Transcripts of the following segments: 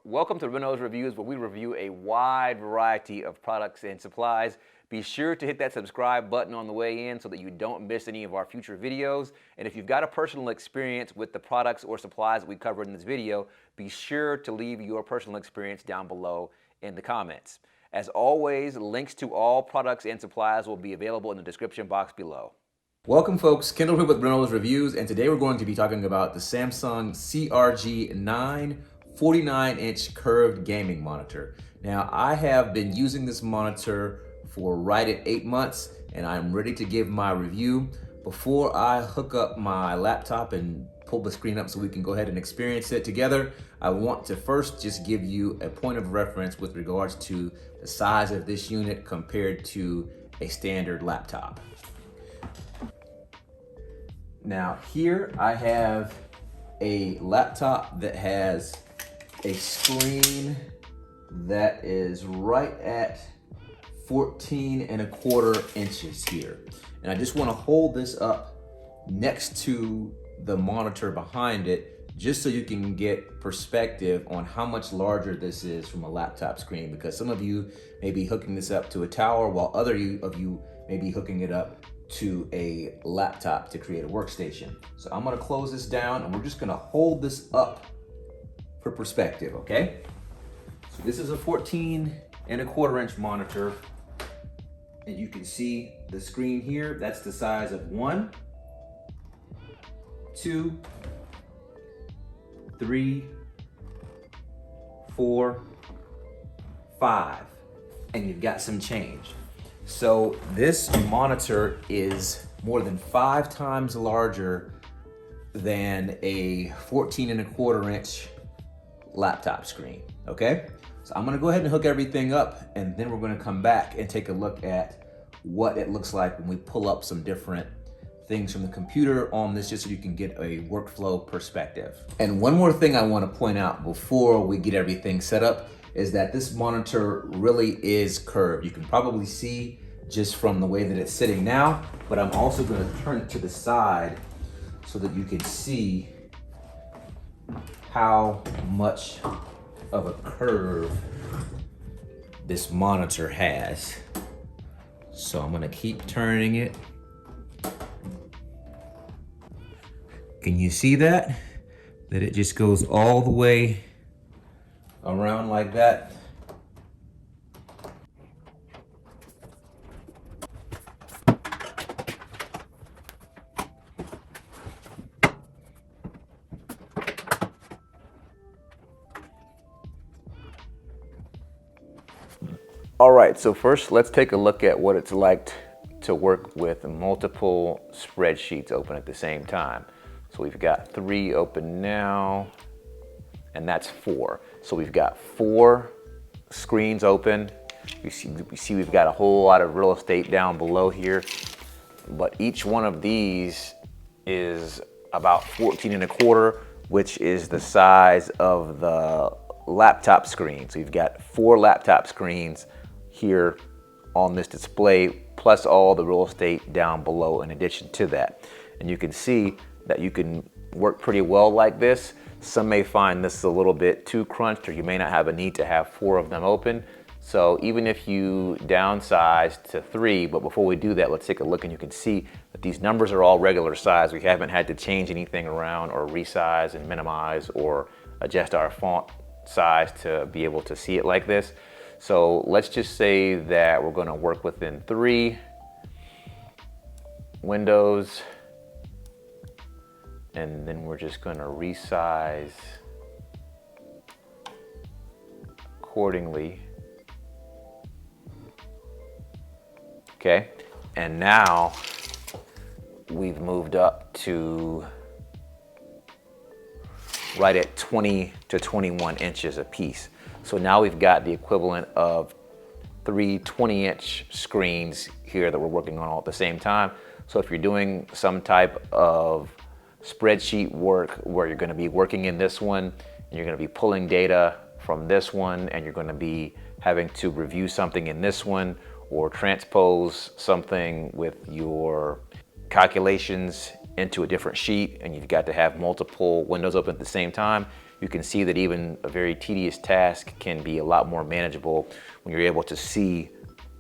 Welcome to Reynolds Reviews, where we review a wide variety of products and supplies. Be sure to hit that subscribe button on the way in so that you don't miss any of our future videos. And if you've got a personal experience with the products or supplies that we covered in this video, be sure to leave your personal experience down below in the comments. As always, links to all products and supplies will be available in the description box below. Welcome folks, Kendall here with Reynolds Reviews, and today we're going to be talking about the Samsung CRG9 49-inch curved gaming monitor. Now, I have been using this monitor for right at 8 months, and I'm ready to give my review. Before I hook up my laptop and pull the screen up so we can go ahead and experience it together, I want to first just give you a point of reference with regards to the size of this unit compared to a standard laptop. Now here I have a laptop that has a screen that is right at 14.25 inches here. And I just want to hold this up next to the monitor behind it just so you can get perspective on how much larger this is from a laptop screen, because some of you may be hooking this up to a tower while other of you may be hooking it up to a laptop to create a workstation. So I'm gonna close this down and we're just gonna hold this up for perspective, okay? So this is a 14.25 inch monitor, and you can see the screen here. That's the size of 1, 2, 3, 4, 5, and you've got some change. So this monitor is more than 5 times larger than a 14.25 inch laptop screen, okay? So I'm gonna go ahead and hook everything up, and then we're gonna come back and take a look at what it looks like when we pull up some different things from the computer on this, just so you can get a workflow perspective. And one more thing I wanna point out before we get everything set up is that this monitor really is curved. You can probably see just from the way that it's sitting now, but I'm also gonna turn it to the side so that you can see how much of a curve this monitor has. So I'm gonna keep turning it. Can you see that? That it just goes all the way around like that. All right, so first let's take a look at what it's like to work with multiple spreadsheets open at the same time. So we've got 3 open now, and that's 4. So we've got 4 screens open. We see we've got a whole lot of real estate down below here, but each one of these is about 14.25, which is the size of the laptop screen. So you've got 4 laptop screens here on this display, plus all the real estate down below in addition to that. And you can see that you can work pretty well like this. Some may find this a little bit too crunched, or you may not have a need to have 4 of them open. So even if you downsize to 3, but before we do that, let's take a look, and you can see that these numbers are all regular size. We haven't had to change anything around or resize and minimize or adjust our font size to be able to see it like this. So let's just say that we're going to work within 3 windows, and then we're just going to resize accordingly. Okay, and now we've moved up to right at 20 to 21 inches a piece. So now we've got the equivalent of 3 20-inch screens here that we're working on all at the same time. So if you're doing some type of spreadsheet work where you're going to be working in this one, and you're going to be pulling data from this one, and you're going to be having to review something in this one, or transpose something with your calculations into a different sheet, and you've got to have multiple windows open at the same time, you can see that even a very tedious task can be a lot more manageable when you're able to see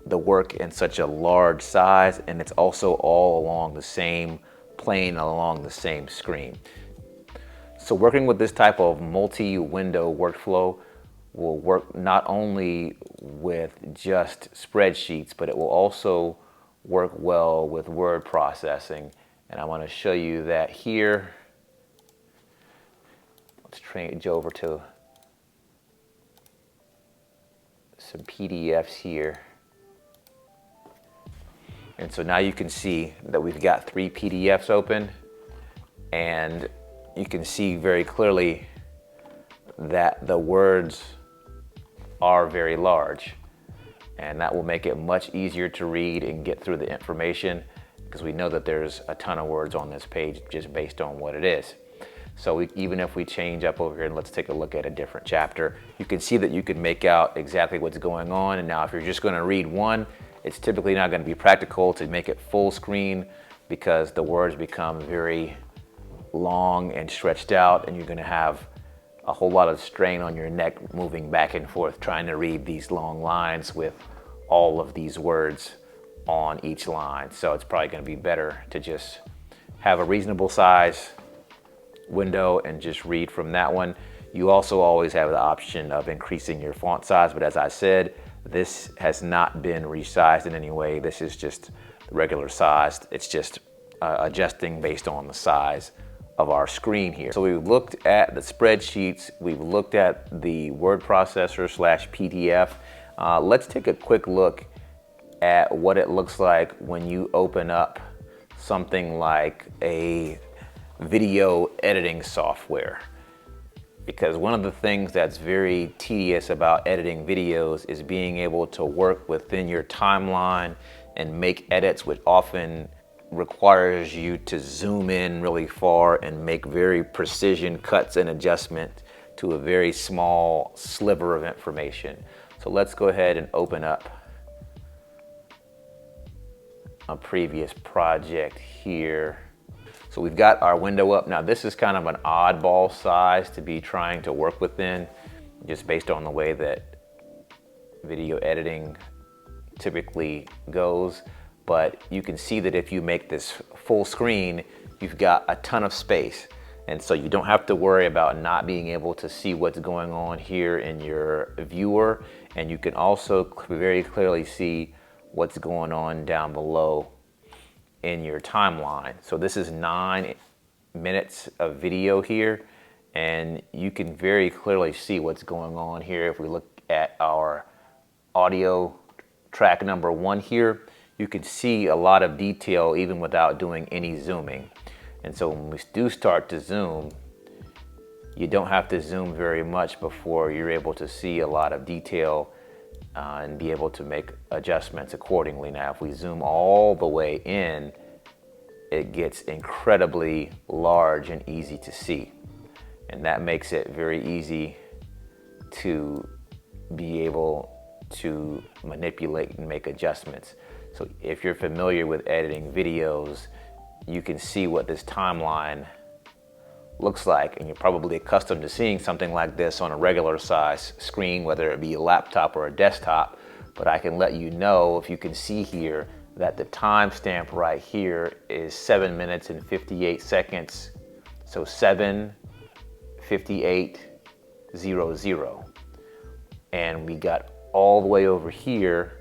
the work in such a large size, and it's also all along the same plane, along the same screen. So working with this type of multi-window workflow will work not only with just spreadsheets, but it will also work well with word processing. And I want to show you that here. Let's change over to some PDFs here. And so now you can see that we've got 3 PDFs open, and you can see very clearly that the words are very large, and that will make it much easier to read and get through the information, because we know that there's a ton of words on this page just based on what it is. So even if we change up over here and let's take a look at a different chapter, you can see that you can make out exactly what's going on. And now if you're just going to read one, it's typically not going to be practical to make it full screen, because the words become very long and stretched out, and you're going to have a whole lot of strain on your neck moving back and forth trying to read these long lines with all of these words on each line. So it's probably going to be better to just have a reasonable size window and just read from that one. You also always have the option of increasing your font size, but as I said, this has not been resized in any way. This is just the regular size. It's just adjusting based on the size of our screen here. So we've looked at the spreadsheets, we've looked at the word processor / PDF. Let's take a quick look at what it looks like when you open up something like a video editing software. Because one of the things that's very tedious about editing videos is being able to work within your timeline and make edits, which often requires you to zoom in really far and make very precision cuts and adjustments to a very small sliver of information. So let's go ahead and open up a previous project here. So we've got our window up. Now this is kind of an oddball size to be trying to work within, just based on the way that video editing typically goes. But you can see that if you make this full screen, you've got a ton of space. And so you don't have to worry about not being able to see what's going on here in your viewer. And you can also very clearly see what's going on down below in your timeline. So this is 9 minutes of video here, and you can very clearly see what's going on here. If we look at our audio track number 1 here, you can see a lot of detail even without doing any zooming. And so when we do start to zoom, you don't have to zoom very much before you're able to see a lot of detail and be able to make adjustments accordingly. Now, if we zoom all the way in, it gets incredibly large and easy to see. And that makes it very easy to be able to manipulate and make adjustments. So if you're familiar with editing videos, you can see what this timeline looks like, and you're probably accustomed to seeing something like this on a regular size screen, whether it be a laptop or a desktop. But I can let you know, if you can see here, that the timestamp right here is 7 minutes and 58 seconds. So 7:58:00. And we got all the way over here,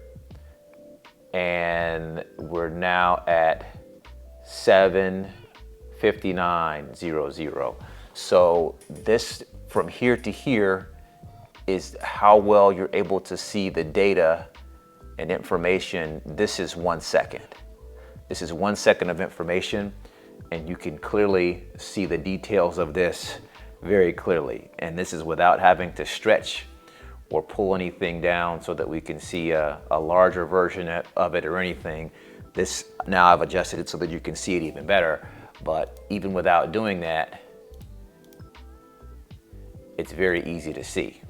and we're now at 7:59:00. So this, from here to here, is how well you're able to see the data and information. This is 1 second. This is 1 second of information, and you can clearly see the details of this very clearly. And this is without having to stretch or pull anything down so that we can see a larger version of it or anything. This, now I've adjusted it so that you can see it even better, but even without doing that, it's very easy to see.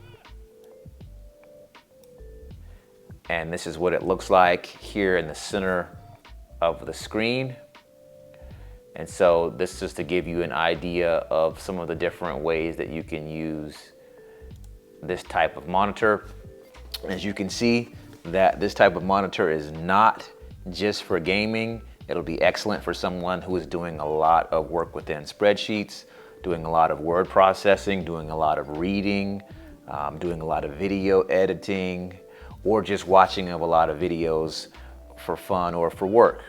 And this is what it looks like here in the center of the screen. And so this is just to give you an idea of some of the different ways that you can use this type of monitor. As you can see, that this type of monitor is not just for gaming. It'll be excellent for someone who is doing a lot of work within spreadsheets, doing a lot of word processing, doing a lot of reading, doing a lot of video editing, or just watching of a lot of videos for fun or for work.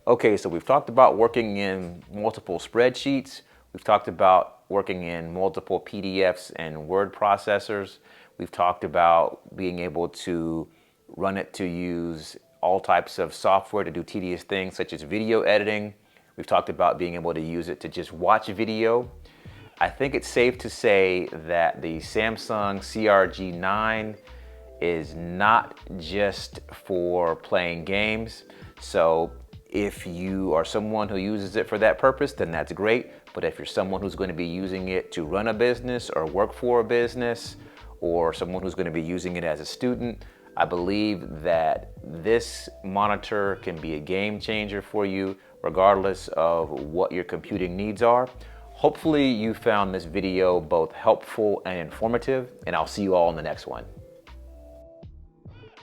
Okay, so we've talked about working in multiple spreadsheets. We've talked about working in multiple PDFs and word processors. We've talked about being able to run it to use all types of software to do tedious things such as video editing. We've talked about being able to use it to just watch video. I think it's safe to say that the Samsung CRG9 is not just for playing games. So if you are someone who uses it for that purpose, then that's great. But if you're someone who's going to be using it to run a business or work for a business, or someone who's going to be using it as a student, I believe that this monitor can be a game changer for you, regardless of what your computing needs are. Hopefully you found this video both helpful and informative, and I'll see you all in the next one.